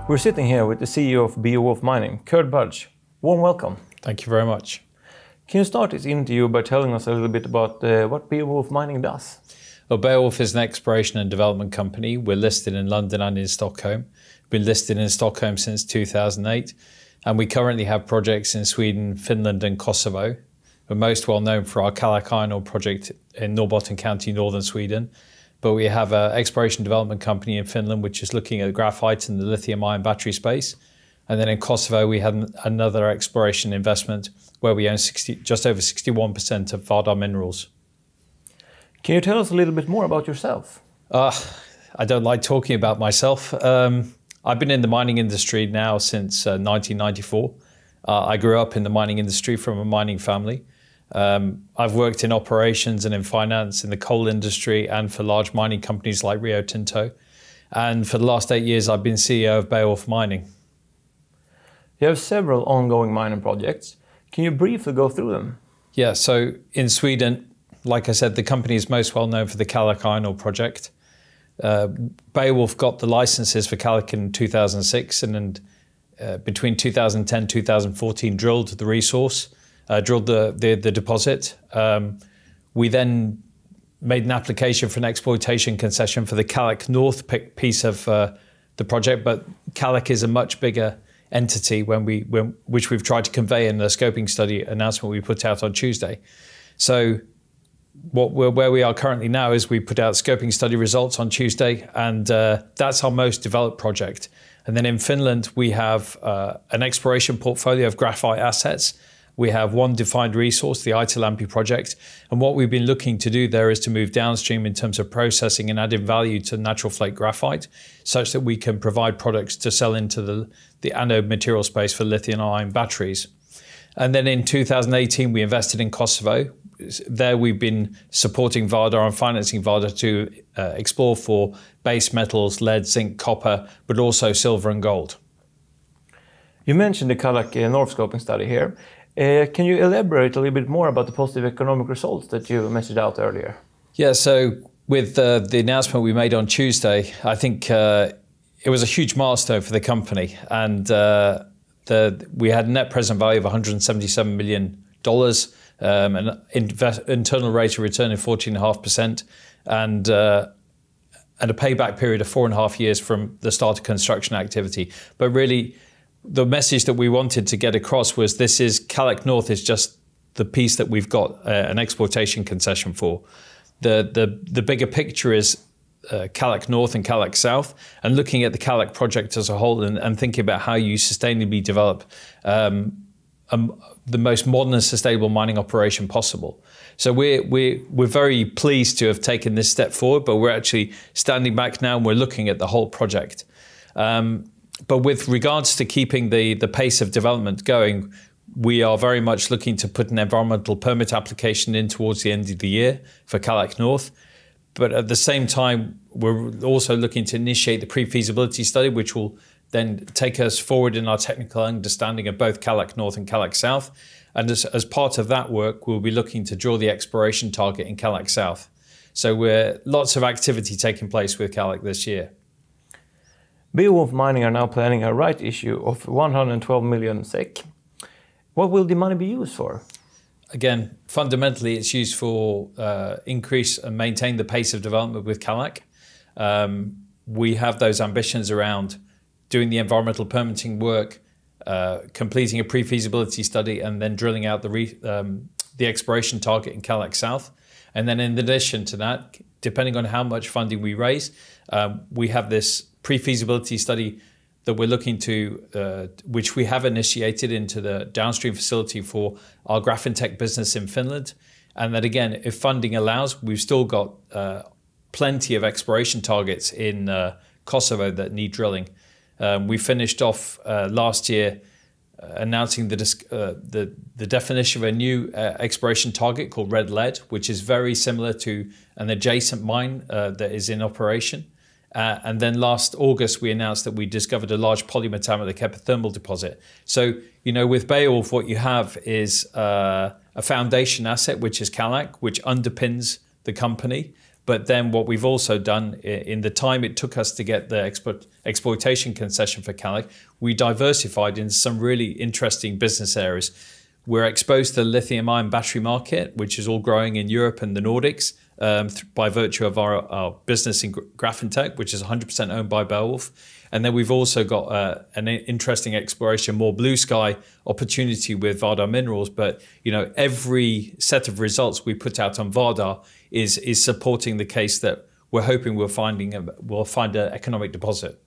We're sitting here with the CEO of Beowulf Mining, Budge. Warm welcome. Thank you very much. Can you start this interview by telling us a little bit about what Beowulf Mining does? Well, Beowulf is an exploration and development company. We're listed in London and in Stockholm. We've been listed in Stockholm since 2008, and we currently have projects in Sweden, Finland and Kosovo. We're most well known for our Kallak Iron Ore project in Norrbotten County, northern Sweden. But we have an exploration development company in Finland, which is looking at graphite in the lithium-ion battery space. And then in Kosovo, we had another exploration investment where we own just over 61% of Vardar Minerals. Can you tell us a little bit more about yourself? I don't like talking about myself. I've been in the mining industry now since 1994. I grew up in the mining industry from a mining family. I've worked in operations and in finance in the coal industry and for large mining companies like Rio Tinto. And for the last 8 years, I've been CEO of Beowulf Mining. You have several ongoing mining projects. Can you briefly go through them? Yeah, so in Sweden, like I said, the company is most well known for the Kallak Iron Ore project. Beowulf got the licenses for Kallak in 2006 and between 2010 and 2014 drilled the resource. Drilled the deposit. We then made an application for an exploitation concession for the Kallak North piece of the project, but Kallak is a much bigger entity which we've tried to convey in the scoping study announcement we put out on Tuesday. So where we are currently now is we put out scoping study results on Tuesday, and that's our most developed project. And then in Finland, we have an exploration portfolio of graphite assets. We have one defined resource, the Aitolampi project. And what we've been looking to do there is to move downstream in terms of processing and adding value to natural flake graphite, such that we can provide products to sell into the anode material space for lithium-ion batteries. And then in 2018, we invested in Kosovo. There we've been supporting Vardar and financing Vardar to explore for base metals, lead, zinc, copper, but also silver and gold. You mentioned the Kallak North Scoping Study here. Can you elaborate a little bit more about the positive economic results that you messaged out earlier? Yeah, so with the announcement we made on Tuesday, I think it was a huge milestone for the company. And we had a net present value of $177 million, an internal rate of return of 14.5%, and a payback period of 4.5 years from the start of construction activity. But really, the message that we wanted to get across was Kallak North is just the piece that we've got an exploitation concession for. The bigger picture is Kallak North and Kallak South, and looking at the Kallak project as a whole and thinking about how you sustainably develop the most modern and sustainable mining operation possible. So we're very pleased to have taken this step forward, but we're actually standing back now and we're looking at the whole project. But with regards to keeping the pace of development going, we are very much looking to put an environmental permit application in towards the end of the year for Kallak North. But at the same time, we're also looking to initiate the pre-feasibility study, which will then take us forward in our technical understanding of both Kallak North and Kallak South. And as part of that work, we'll be looking to draw the exploration target in Kallak South. So lots of activity taking place with Kallak this year. Beowulf Mining are now planning a right issue of 112 million SEK. What will the money be used for? Again, fundamentally, it's used for increase and maintain the pace of development with Kallak. We have those ambitions around doing the environmental permitting work, completing a pre-feasibility study, and then drilling out the exploration target in Kallak South. And then in addition to that, depending on how much funding we raise, we have this pre-feasibility study that we're looking to, which we have initiated into the downstream facility for our Graphentech business in Finland. And that again, if funding allows, we've still got plenty of exploration targets in Kosovo that need drilling. We finished off last year announcing the definition of a new exploration target called red lead, which is very similar to an adjacent mine that is in operation. And then last August, we announced that we discovered a large polymetallic epithermal deposit. So, you know, with Beowulf, what you have is a foundation asset, which is Kallak, which underpins the company. But then what we've also done, in the time it took us to get the exploitation concession for Kallak, we diversified into some really interesting business areas. We're exposed to the lithium-ion battery market, which is all growing in Europe and the Nordics, by virtue of our business in Graphentek, which is 100% owned by Beowulf. And then we've also got an interesting exploration, more blue sky opportunity with Vardar Minerals. But every set of results we put out on Vardar is supporting the case that we're hoping we'll find an economic deposit.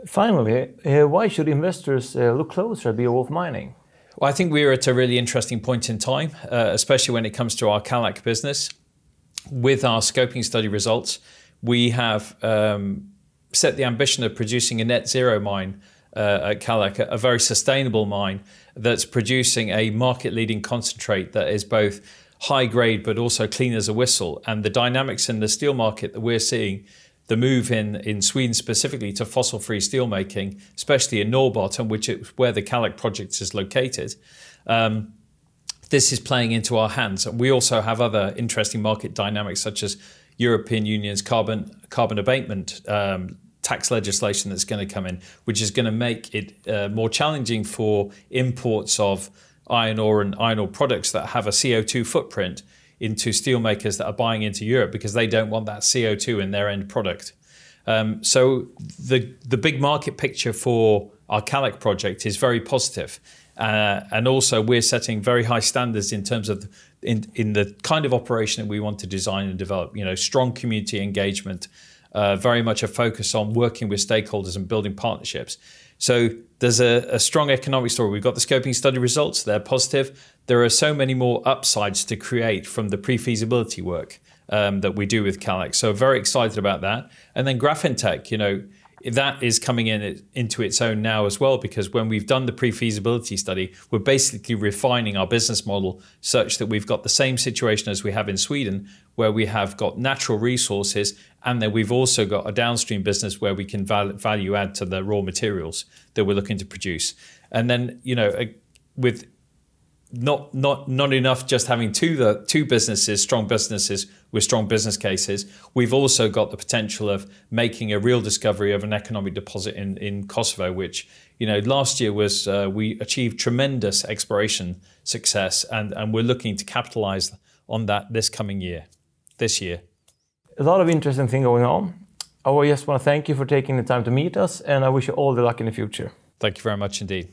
Finally, why should investors look closer at Beowulf Mining? Well, I think we're at a really interesting point in time, especially when it comes to our Kallak business. With our scoping study results, we have set the ambition of producing a net zero mine at Kallak, a very sustainable mine that's producing a market-leading concentrate that is both high grade but also clean as a whistle. And the dynamics in the steel market that we're seeing, the move in Sweden specifically to fossil-free steelmaking, especially in Norrbotten, which is where the Kallak project is located, this is playing into our hands. And we also have other interesting market dynamics, such as European Union's carbon abatement tax legislation that's going to come in, which is going to make it more challenging for imports of iron ore and iron ore products that have a CO2 footprint into steelmakers that are buying into Europe, because they don't want that CO2 in their end product. So the big market picture for our Kallak project is very positive. And also we're setting very high standards in terms of in the kind of operation that we want to design and develop. Strong community engagement, very much a focus on working with stakeholders and building partnerships. So there's a strong economic story. We've got the scoping study results, they're positive. There are so many more upsides to create from the pre-feasibility work that we do with Kallak. So very excited about that. And then Graphentek, that is coming into its own now as well, because when we've done the pre-feasibility study, we're basically refining our business model such that we've got the same situation as we have in Sweden, where we have got natural resources, and then we've also got a downstream business where we can value add to the raw materials that we're looking to produce. And then, with not enough just having two businesses, strong businesses with strong business cases, we've also got the potential of making a real discovery of an economic deposit in Kosovo, which last year was we achieved tremendous exploration success, and we're looking to capitalize on that this year. A lot of interesting things going on. I just want to thank you for taking the time to meet us, and I wish you all the luck in the future. Thank you very much indeed.